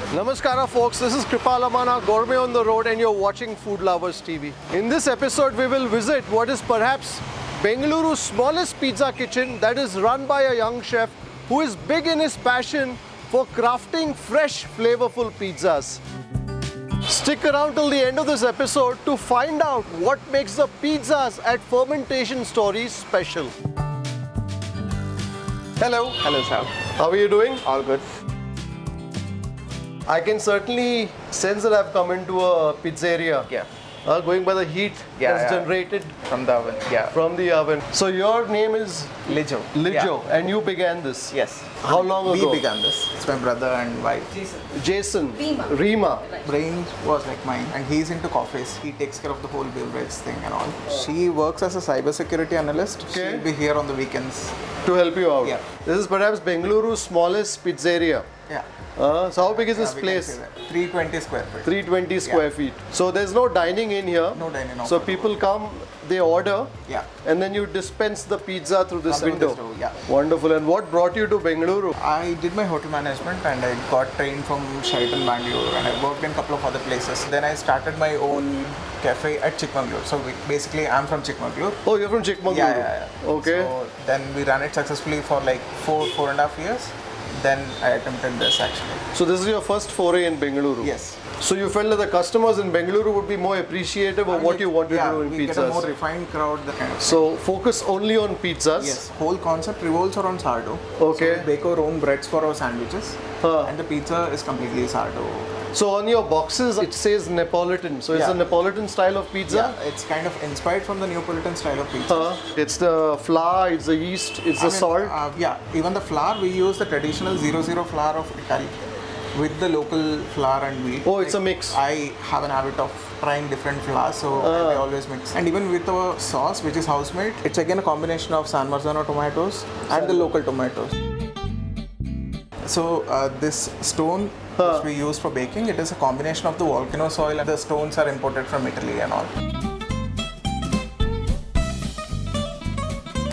Namaskara folks, this is Kripal Amanna, Gourmet on the Road, and you're watching Food Lovers TV. In this episode, we will visit what is perhaps Bengaluru's smallest pizza kitchen that is run by a young chef who is big in his passion for crafting fresh, flavorful pizzas. Stick around till the end of this episode to find out what makes the pizzas at Fermentation Stories special. Hello. Hello, sir. How are you doing? All good. I can certainly sense that I've come into a pizzeria. Yeah. Going by the heat that's generated from the oven. Yeah. from the oven. So your name is Lijjo. Lijjo, and you began this. Yes. How long ago? We began this. It's my brother and wife. Jason. Rima. Brain was like mine, and he's into coffees. He takes care of the whole beverage thing and all. She works as a cybersecurity analyst. Okay. She'll be here on the weekends. To help you out. Yeah. This is perhaps Bengaluru's smallest pizzeria. Yeah. So how big is this We can place? say that. 320 square feet. 320 square feet. So there's no dining in here. No dining. No So food. people come, they order, Yeah. and then you dispense the pizza through this Through window. this door, yeah. Wonderful. And what brought you to Bengaluru? I did my hotel management and I got trained from Sheraton Bangalore and I worked in a couple of other places. Then I started my own cafe at Chikmagalur. So basically I'm from Chikmagalur. Oh, you're from Chikmagalur? Yeah. Okay. So then we ran it successfully for like four and a half years. Then I attempted this actually. So this is your first foray in Bengaluru? Yes. So you felt that the customers in Bengaluru would be more appreciative of what you wanted to do in we pizzas? get a more refined crowd. That kind of So focus only on pizzas? Yes. Whole concept revolves around sourdough. Okay. So we bake our own breads for our sandwiches. Huh. And the pizza is completely sourdough. So on your boxes it says Neapolitan. So it's a Neapolitan style of pizza? Yeah, it's kind of inspired from the Neapolitan style of pizza. It's the flour, it's the yeast, it's the salt. Even the flour, we use the traditional 00 flour of Italy with the local flour and wheat. Oh, it's a mix. I have an habit of trying different flours, so I always mix. And even with our sauce, which is house made, it's again a combination of San Marzano tomatoes and the local tomatoes. So this stone which we use for baking, it is a combination of the volcano soil and the stones are imported from Italy and all.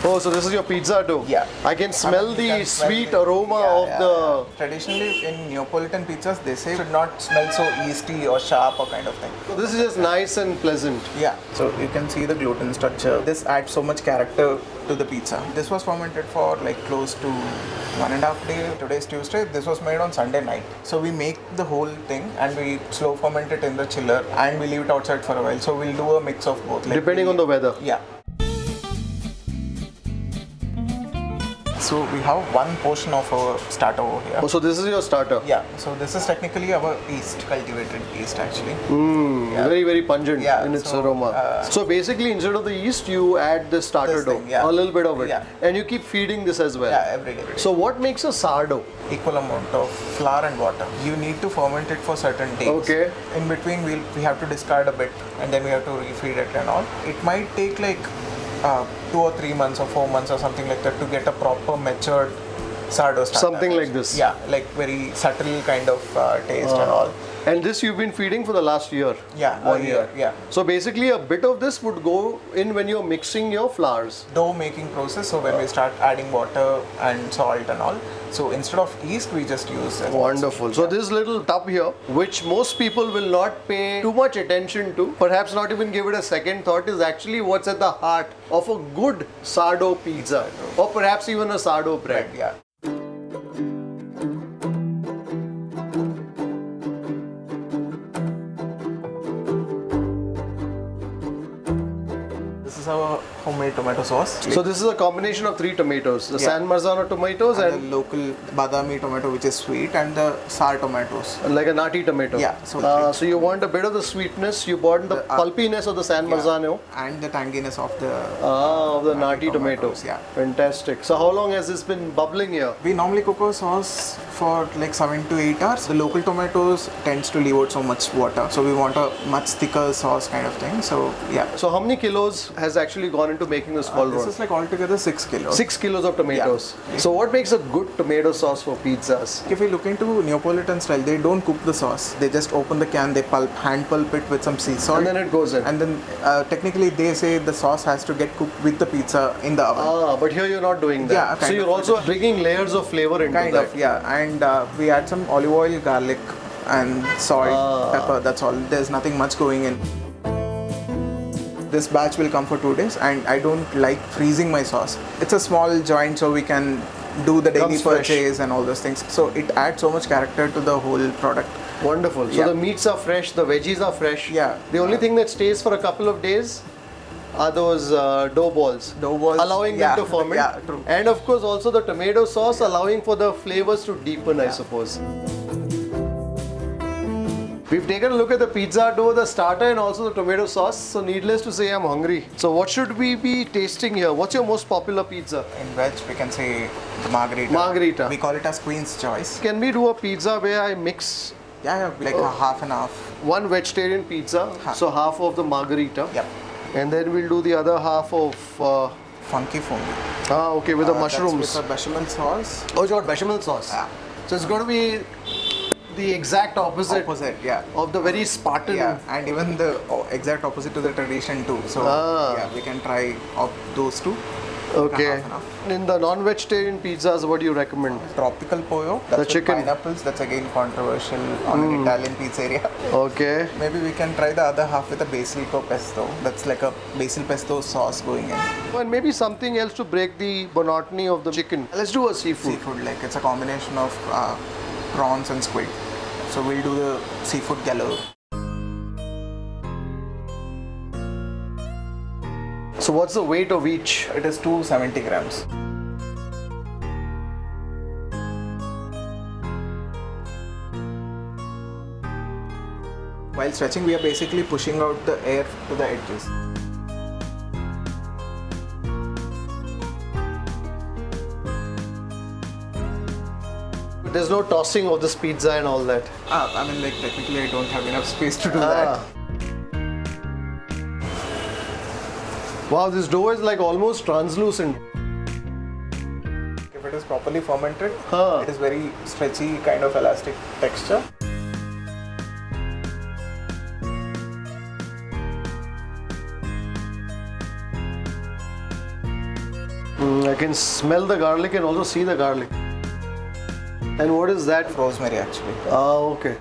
Oh, so this is your pizza dough? Yeah. I can smell the sweet aroma of the... Traditionally in Neapolitan pizzas, they say it should not smell so yeasty or sharp or kind of thing. So this is just nice and pleasant. Yeah, so you can see the gluten structure. This adds so much character to the pizza. This was fermented for like close to 1.5 days. Today's Tuesday. This was made on Sunday night. So we make the whole thing and we slow ferment it in the chiller and we leave it outside for a while. So we'll do a mix of both. Depending on the weather. Yeah. So we have one portion of our starter over here. Oh, so this is your starter? Yeah, so this is technically our yeast, cultivated yeast actually. Very, very pungent in its so, aroma. So basically, instead of the yeast, you add the starter dough, a little bit of it. Yeah. And you keep feeding this as well. Yeah, every day. So what makes a sourdough? Equal amount of flour and water. You need to ferment it for certain days. Okay. In between, we have to discard a bit and then we have to refeed it and all. It might take like 2 or 3 months or 4 months or something like that to get a proper matured sourdough starter. Something like this? Yeah, like very subtle kind of taste and all. And this you've been feeding for the last year? Yeah, 1 year. Yeah. So basically a bit of this would go in when you're mixing your flours. Dough making process, so when we start adding water and salt and all. So instead of yeast, we just use Wonderful. So this little tub here, which most people will not pay too much attention to, perhaps not even give it a second thought, is actually what's at the heart of a good sourdough pizza, or perhaps even a sourdough bread. Yeah. This is our homemade tomato sauce. So this is a combination of 3 tomatoes, the San Marzano tomatoes and the local badami tomato, which is sweet, and the sour tomatoes. Like a naati tomato. Yeah. So you want a bit of the sweetness, you want the pulpiness of the San Marzano. And the tanginess of the naati tomato. Yeah. Fantastic. So how long has this been bubbling here? We normally cook our sauce for like 7 to 8 hours. The local tomatoes tends to leave out so much water. So we want a much thicker sauce kind of thing. So yeah. So how many kilos has actually gone into making this fall This is like altogether 6 kilos. 6 kilos of tomatoes. Yeah. So what makes a good tomato sauce for pizzas? If you look into Neapolitan style, they don't cook the sauce. They just open the can, they hand pulp it with some sea salt. And then it goes in. And then technically they say the sauce has to get cooked with the pizza in the oven. But here you're not doing that. Yeah, so you're also bringing layers of flavor into that. Kind of, yeah. And we add some olive oil, garlic, and salt, pepper, that's all. There's nothing much going in. This batch will come for 2 days, and I don't like freezing my sauce. It's a small joint, so we can do the daily purchase and all those things. So it adds so much character to the whole product. Wonderful. So the meats are fresh, the veggies are fresh. Yeah. The only thing that stays for a couple of days are those dough balls. Allowing them to ferment. Yeah, true. And of course also the tomato sauce allowing for the flavors to deepen, I suppose. We've taken a look at the pizza dough, the starter and also the tomato sauce. So needless to say, I'm hungry. So what should we be tasting here? What's your most popular pizza? In veg, we can say the margherita. Margherita. We call it as Queen's Choice. Can we do a pizza where I mix Like a half and half. one vegetarian pizza, so half of the margherita? Yep. And then we'll do the other half of... Funky foamy. okay, with the mushrooms. That's with the bechamel sauce. Oh, it's got bechamel sauce. Yeah. So it's going to be the exact opposite Yeah. of the very Spartan. Yeah, and even the exact opposite to the tradition too. So yeah, we can try of those two. Okay. In the non-vegetarian pizzas, what do you recommend? Tropical pollo. That's with chicken. pineapples. That's again controversial on an Italian pizzeria. Okay. Maybe we can try the other half with a basil pesto. That's like a basil pesto sauce going in. And maybe something else to break the monotony of the chicken. Let's do a seafood. Seafood, like it's a combination of prawns and squid. So we'll do the seafood galore. So what's the weight of each? It is 270 grams. While stretching, we are basically pushing out the air to the edges. There's no tossing of this pizza and all that. I mean, like technically I don't have enough space to do that. Wow, this dough is like almost translucent. If it is properly fermented, it is very stretchy, kind of elastic texture. I can smell the garlic and also see the garlic. And what is that? Rosemary actually. Okay.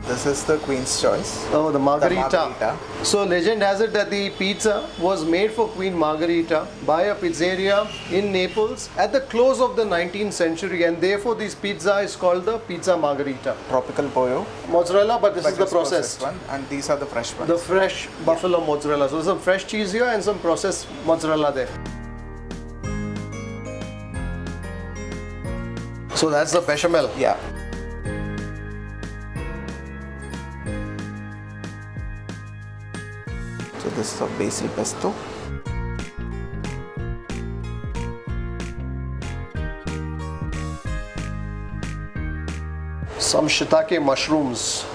This is the Queen's Choice. Oh, the margherita. The margherita. So legend has it that the pizza was made for Queen Margherita by a pizzeria in Naples at the close of the 19th century, and therefore this pizza is called the pizza margherita. Tropical pollo. Mozzarella, but this is the it's processed one, and these are the fresh ones. The fresh buffalo mozzarella. So some fresh cheese here and some processed mozzarella there. So that's the bechamel. Yeah. So this is a basil pesto. Some shiitake mushrooms.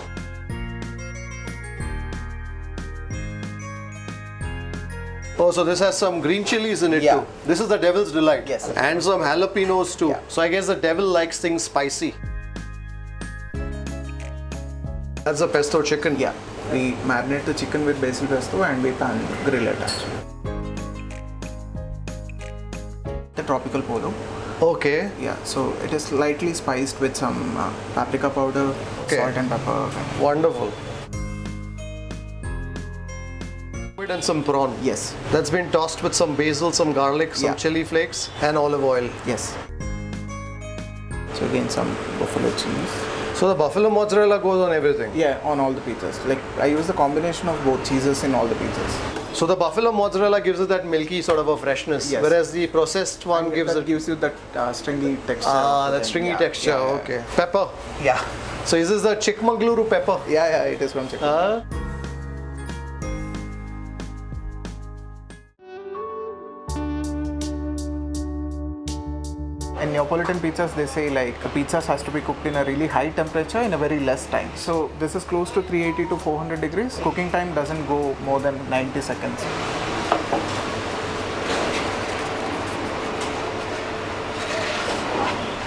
Oh, so this has some green chilies in it too. This is the devil's delight. Yes. And some jalapenos too. Yeah. So I guess the devil likes things spicy. That's the pesto chicken. Yeah. We marinate the chicken with basil pesto and we pan grill it actually. The tropical polo. Okay. Yeah, so it is lightly spiced with some paprika powder, salt and pepper. Wonderful. And some prawn. Yes. That's been tossed with some basil, some garlic, some chili flakes and olive oil. Yes. So again some buffalo cheese. So the buffalo mozzarella goes on everything? Yeah, on all the pizzas. Like I use the combination of both cheeses in all the pizzas. So the buffalo mozzarella gives it that milky sort of a freshness, whereas the processed one gives you that stringy texture. That stringy texture. Okay. Pepper. Yeah. So is this the Chikmagalur pepper? Yeah, it is from Chikmagalur. In Neapolitan pizzas, they say like the pizzas has to be cooked in a really high temperature in a very less time. So this is close to 380 to 400 degrees. Cooking time doesn't go more than 90 seconds.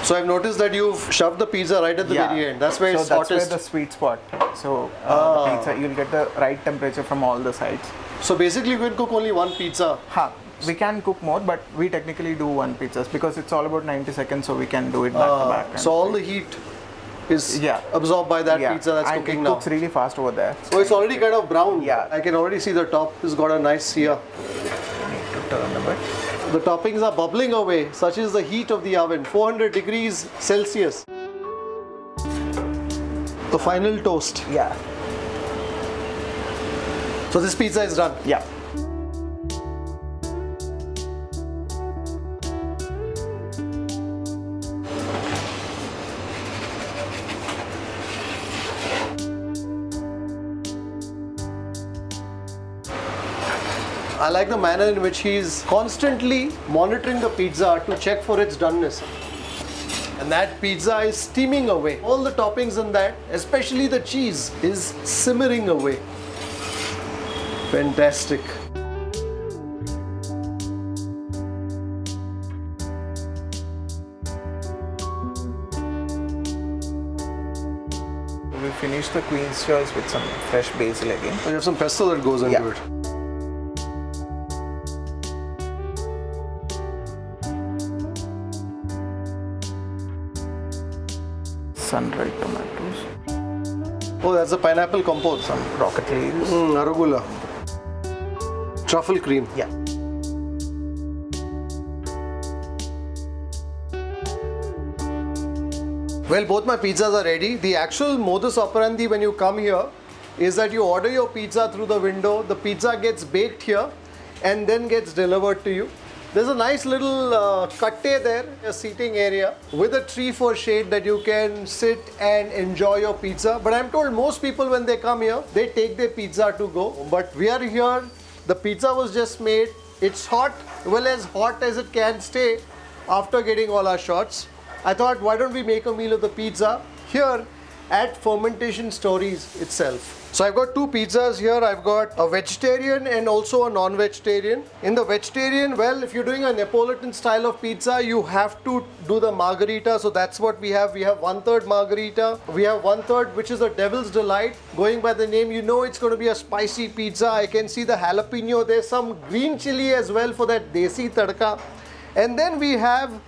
So I've noticed that you've shoved the pizza right at the very end. That's where it's that's hottest. where the sweet spot. So the pizza, you'll get the right temperature from all the sides. So basically, you can cook only one pizza. We can cook more, but we technically do one pizzas because it's all about 90 seconds, so we can do it back to back. So all the heat is absorbed by that pizza that's and cooking it now. cooks really fast over there. So it's already kind of brown. Yeah. I can already see the top has got a nice sear. Need to turn a bit. The toppings are bubbling away. Such is the heat of the oven. 400 degrees Celsius. The final toast. Yeah. So this pizza is done. Yeah. I like the manner in which he's constantly monitoring the pizza to check for its doneness. And that pizza is steaming away. All the toppings in that, especially the cheese, is simmering away. Fantastic. We finish the queen's choice with some fresh basil again. So you have some pesto that goes into it. Sun-dried tomatoes. Oh, that's a pineapple compote. Some rocket leaves. Arugula. Truffle cream. Yeah. Well, both my pizzas are ready. The actual modus operandi when you come here is that you order your pizza through the window, the pizza gets baked here and then gets delivered to you. There's a nice little katte there, a seating area with a tree for shade that you can sit and enjoy your pizza. But I'm told most people when they come here, they take their pizza to go. But we are here, the pizza was just made, it's hot, well as hot as it can stay after getting all our shots. I thought, why don't we make a meal of the pizza here at Fermentation Stories itself. So I've got two pizzas here. I've got a vegetarian and also a non-vegetarian. In the vegetarian, well, if you're doing a Neapolitan style of pizza, you have to do the margherita. So that's what we have. We have 1/3 margherita. We have 1/3, which is a Devil's Delight. Going by the name, you know it's going to be a spicy pizza. I can see the jalapeno. There's some green chili as well for that desi tadka. And then we have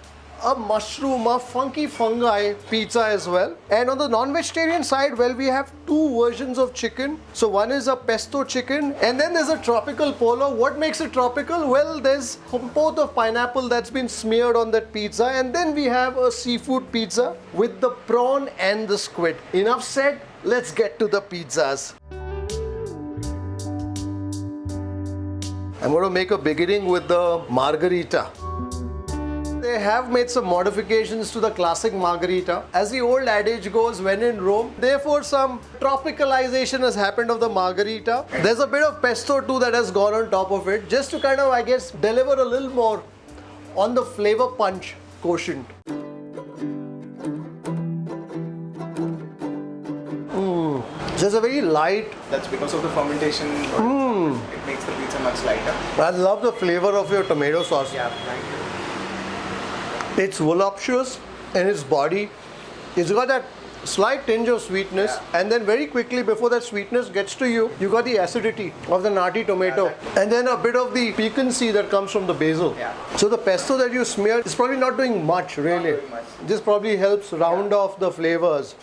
a mushroom, a funky fungi pizza as well. And on the non-vegetarian side, well, we have two versions of chicken. So one is a pesto chicken and then there's a tropical polo. What makes it tropical? Well, there's compote of pineapple that's been smeared on that pizza. And then we have a seafood pizza with the prawn and the squid. Enough said, let's get to the pizzas. I'm going to make a beginning with the margherita. They have made some modifications to the classic margherita. As the old adage goes, when in Rome, therefore some tropicalization has happened of the margherita. There's a bit of pesto too that has gone on top of it, just to kind of, I guess, deliver a little more on the flavor punch quotient. Just a very light. That's because of the fermentation. It makes the pizza much lighter. I love the flavor of your tomato sauce. Yeah, thank you. It's voluptuous in its body. It's got that slight tinge of sweetness, and then very quickly before that sweetness gets to you, you got the acidity of the naati tomato, and then a bit of the piquancy that comes from the basil. So the pesto that you smear is probably not doing much, really. Not doing much. This probably helps round off the flavors.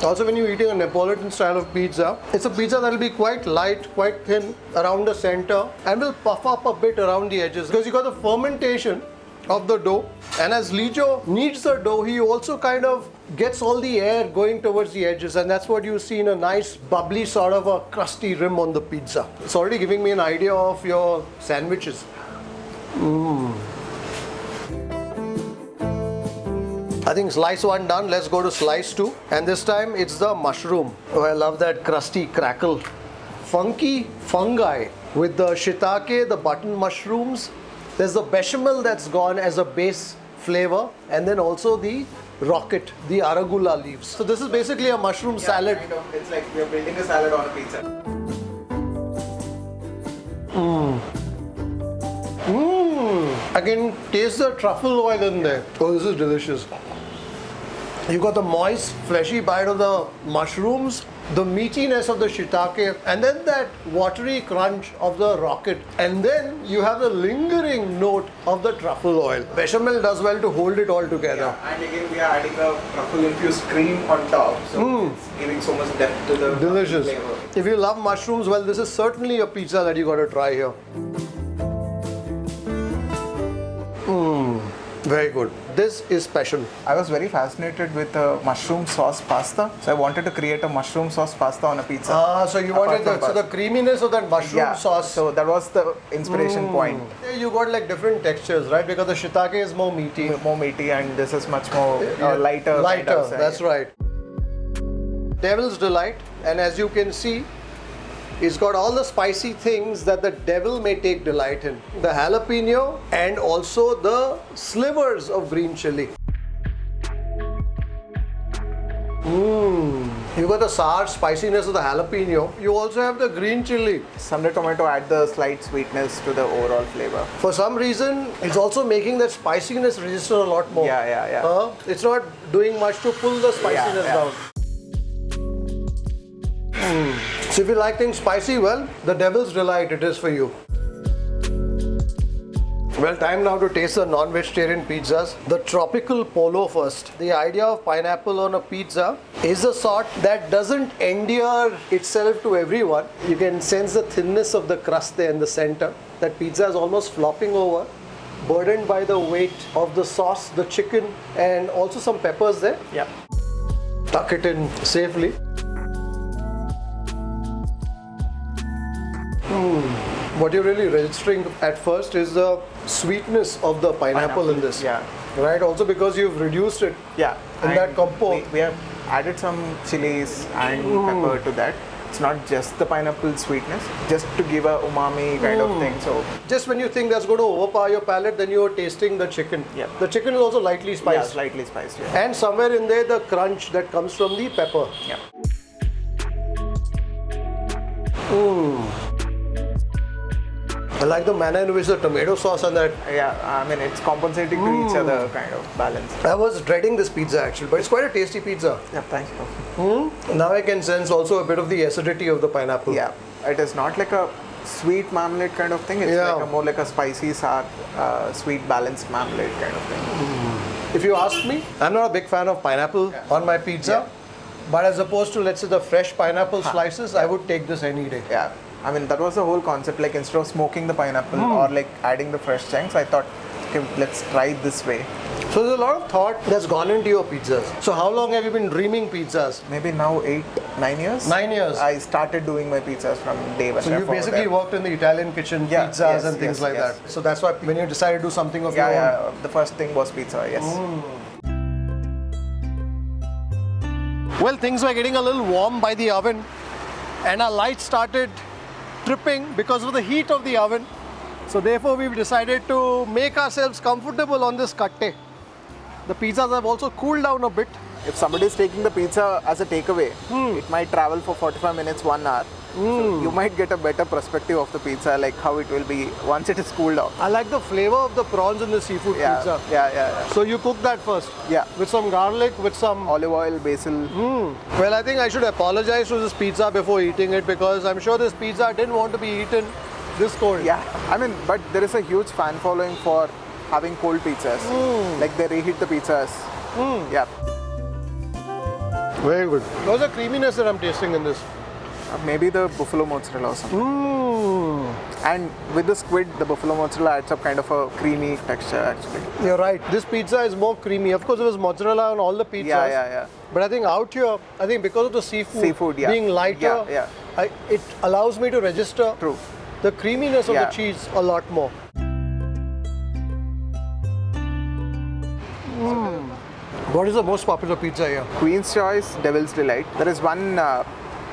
Also, when you're eating a Neapolitan style of pizza, it's a pizza that will be quite light, quite thin around the center and will puff up a bit around the edges because you got the fermentation of the dough. And as Lijjo kneads the dough, he also kind of gets all the air going towards the edges, and that's what you see in a nice bubbly sort of a crusty rim on the pizza. It's already giving me an idea of your sandwiches. I think slice one done, let's go to slice two. And this time it's the mushroom. Oh, I love that crusty crackle. Funky fungi with the shiitake, the button mushrooms. There's the bechamel that's gone as a base flavor. And then also the rocket, the arugula leaves. So this is basically a mushroom salad. Kind of, it's like we're building a salad on a pizza. I can taste the truffle oil in there. Oh, this is delicious. You got the moist, fleshy bite of the mushrooms, the meatiness of the shiitake, and then that watery crunch of the rocket. And then you have the lingering note of the truffle oil. Bechamel does well to hold it all together. Yeah, and again we are adding a truffle-infused cream on top, so it's giving so much depth to the Delicious. flavor. If you love mushrooms, well, this is certainly a pizza that you got to try here. Very good. This is special. I was very fascinated with the mushroom sauce pasta, so I wanted to create a mushroom sauce pasta on a pizza. So you wanted the creaminess of that mushroom sauce. So that was the inspiration point. You got like different textures, right? Because the shiitake is more meaty. More meaty, and this is much more lighter. Lighter, kind of side. that's right. Devil's Delight, and as you can see, it's got all the spicy things that the devil may take delight in. The jalapeno and also the slivers of green chili. You got the sour spiciness of the jalapeno. You also have the green chili. Sunday tomato add the slight sweetness to the overall flavor. For some reason, it's also making that spiciness register a lot more. Yeah. It's not doing much to pull the spiciness down. So if you like things spicy, well, the devil's delight it is for you. Well, time now to taste the non-vegetarian pizzas. The tropical polo first. The idea of pineapple on a pizza is a sort that doesn't endear itself to everyone. You can sense the thinness of the crust there in the center. That pizza is almost flopping over, burdened by the weight of the sauce, the chicken, and also some peppers there. Yeah. Tuck it in safely. What you're really registering at first is the sweetness of the pineapple in this. Yeah. Right? Also because you've reduced it Yeah. in And that compo. we have added some chilies and pepper to that. It's not just the pineapple sweetness, just to give a umami kind of thing. So Just when you think that's going to overpower your palate, then you're tasting the chicken. Yeah. The chicken is also lightly yeah, spiced. slightly spiced. Yeah. And somewhere in there, the crunch that comes from the pepper. Yeah. I like the manner in which the tomato sauce and that. Yeah, I mean it's compensating to each other kind of balance. I was dreading this pizza actually, but it's quite a tasty pizza. Yeah, thank you. Now I can sense also a bit of the acidity of the pineapple. Yeah, it is not like a sweet marmalade kind of thing. It's like a more like a spicy, sour, sweet balanced marmalade kind of thing. If you ask me, I'm not a big fan of pineapple on my pizza. But as opposed to, let's say, the fresh pineapple slices, I would take this any day. Yeah, I mean that was the whole concept. Like instead of smoking the pineapple or like adding the fresh chunks, I thought, okay, let's try it this way. So there's a lot of thought that's gone into your pizzas. So how long have you been dreaming pizzas? Maybe now 8-9 years. 9 years. I started doing my pizzas from day one. So you basically worked in the Italian kitchen, Yeah, pizzas yes, and things yes, like yes. that. So that's why when you decided to do something of your own. Yeah, the first thing was pizza. Yes. Well, things were getting a little warm by the oven and our lights started tripping because of the heat of the oven. So therefore we've decided to make ourselves comfortable on this katte. The pizzas have also cooled down a bit. If somebody is taking the pizza as a takeaway, it might travel for 45 minutes, 1 hour. So you might get a better perspective of the pizza, like how it will be once it is cooled down. I like the flavor of the prawns in the seafood pizza. Yeah. So you cook that first? Yeah. With some garlic, with some... Olive oil, basil. Well, I think I should apologize to this pizza before eating it because I'm sure this pizza didn't want to be eaten this cold. Yeah, I mean, but there is a huge fan following for having cold pizzas. Like they reheat the pizzas. Yeah. Very good. There's a creaminess that I'm tasting in this. Maybe the buffalo mozzarella or something. And with the squid, the buffalo mozzarella adds up kind of a creamy texture actually. You're right. This pizza is more creamy. Of course, there was mozzarella on all the pizzas. Yeah. But I think out here, I think because of the seafood being lighter, it allows me to register the creaminess of the cheese a lot more. What is the most popular pizza here? Queen's Choice, Devil's Delight. There is one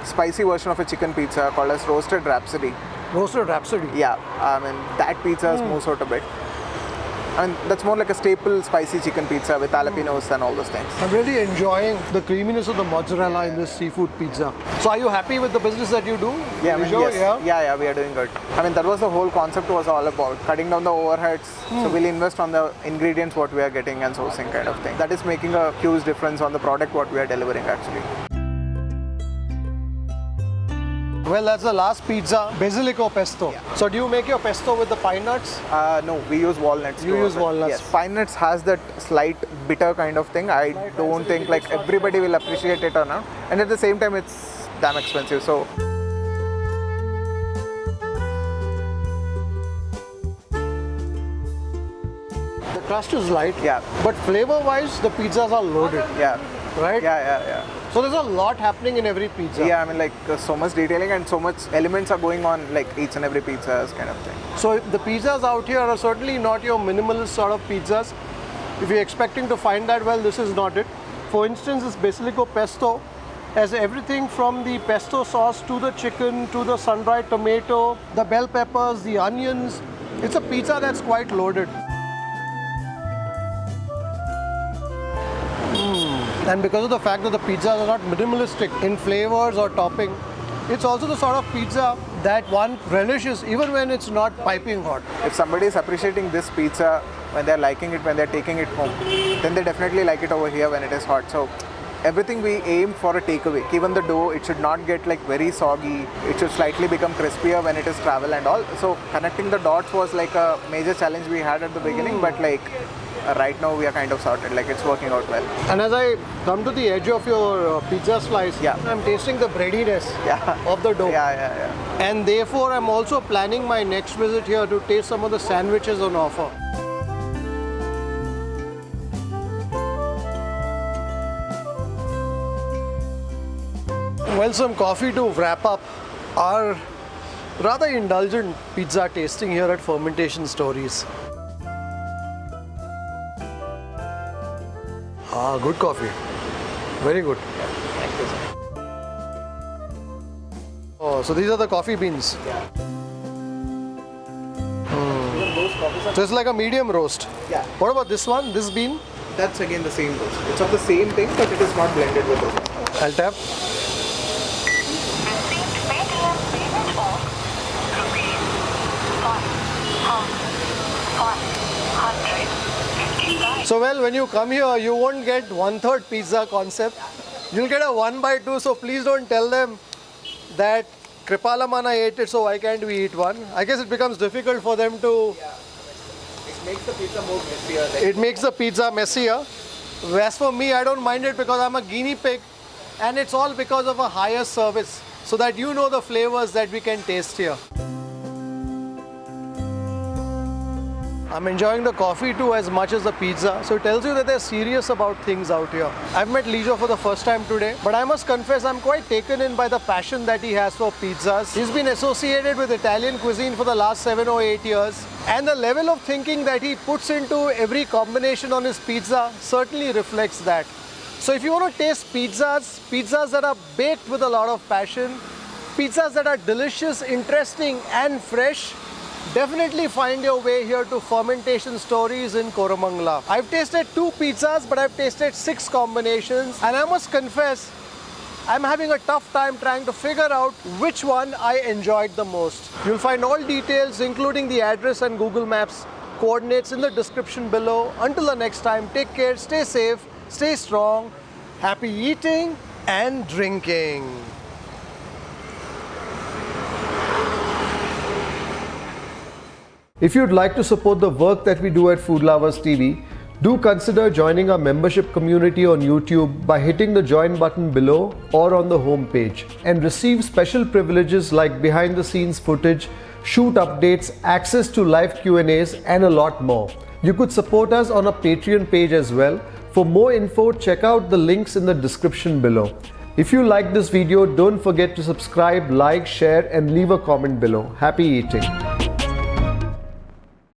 spicy version of a chicken pizza called as Roasted Rhapsody. Roasted Rhapsody? Yeah, I mean that pizza moves out a bit. I mean, that's more like a staple spicy chicken pizza with jalapenos and all those things. I'm really enjoying the creaminess of the mozzarella in this seafood pizza. So are you happy with the business that you do? Yeah, I mean, Lijjo, yes. Yeah, we are doing good. I mean, that was the whole concept was all about cutting down the overheads. So we'll invest on the ingredients what we are getting and sourcing kind of thing. That is making a huge difference on the product what we are delivering actually. Well, that's the last pizza, basilico pesto. Yeah. So do you make your pesto with the pine nuts? No, we use walnuts. You use walnuts. Yes, pine nuts has that slight bitter kind of thing. I don't think like everybody will appreciate it or not. And at the same time, it's damn expensive. So. The crust is light. Yeah. But flavor-wise, the pizzas are loaded. Yeah. Right? Yeah. So there's a lot happening in every pizza. Yeah, I mean like so much detailing and so much elements are going on like each and every pizza kind of thing. So the pizzas out here are certainly not your minimalist sort of pizzas. If you're expecting to find that, well, this is not it. For instance, this basilico pesto has everything from the pesto sauce to the chicken to the sun-dried tomato, the bell peppers, the onions. It's a pizza that's quite loaded. And because of the fact that the pizzas are not minimalistic in flavors or topping, it's also the sort of pizza that one relishes even when it's not piping hot. If somebody is appreciating this pizza when they're liking it, when they're taking it home, then they definitely like it over here when it is hot. So everything we aim for a takeaway. Even the dough, it should not get like very soggy. It should slightly become crispier when it is travel and all. So connecting the dots was like a major challenge we had at the beginning, but like right now we are kind of sorted, like it's working out well. And as I come to the edge of your pizza slice, Yeah. I'm tasting the breadiness of the dough. Yeah. And therefore, I'm also planning my next visit here to taste some of the sandwiches on offer. Well, some coffee to wrap up our rather indulgent pizza tasting here at Fermentation Stories. Good coffee. Very good. Thank you, sir. Oh, so these are the coffee beans. Yeah. Even those coffees are. So it's like a medium roast. Yeah. What about this one? This bean? That's again the same roast. It's of the same thing, but it is not blended with it. I'll tap. So well, when you come here, you won't get 1/3 pizza concept. You'll get a 1/2. So please don't tell them that kripal amanna ate it, so why can't we eat one? I guess it becomes difficult for them to. It makes the pizza more messier. It makes the pizza messier. As for me, I don't mind it because I'm a guinea pig, and it's all because of a higher service, so that you know the flavors that we can taste here. I'm enjoying the coffee too as much as the pizza, so it tells you that they're serious about things out here. I've met Lijjo for the first time today, but I must confess I'm quite taken in by the passion that he has for pizzas. He's been associated with Italian cuisine for the last 7 or 8 years, and the level of thinking that he puts into every combination on his pizza certainly reflects that. So if you want to taste pizzas that are baked with a lot of passion, pizzas that are delicious, interesting and fresh, definitely find your way here to Fermentation Stories in Koramangala. I've tasted 2 pizzas, but I've tasted 6 combinations, and I must confess, I'm having a tough time trying to figure out which one I enjoyed the most. You'll find all details, including the address and Google Maps coordinates in the description below. Until the next time, take care, stay safe, stay strong, happy eating and drinking. If you'd like to support the work that we do at Food Lovers TV, do consider joining our membership community on YouTube by hitting the join button below or on the home page, and receive special privileges like behind the scenes footage, shoot updates, access to live Q&As and a lot more. You could support us on our Patreon page as well. For more info, check out the links in the description below. If you like this video, don't forget to subscribe, like, share and leave a comment below. Happy eating.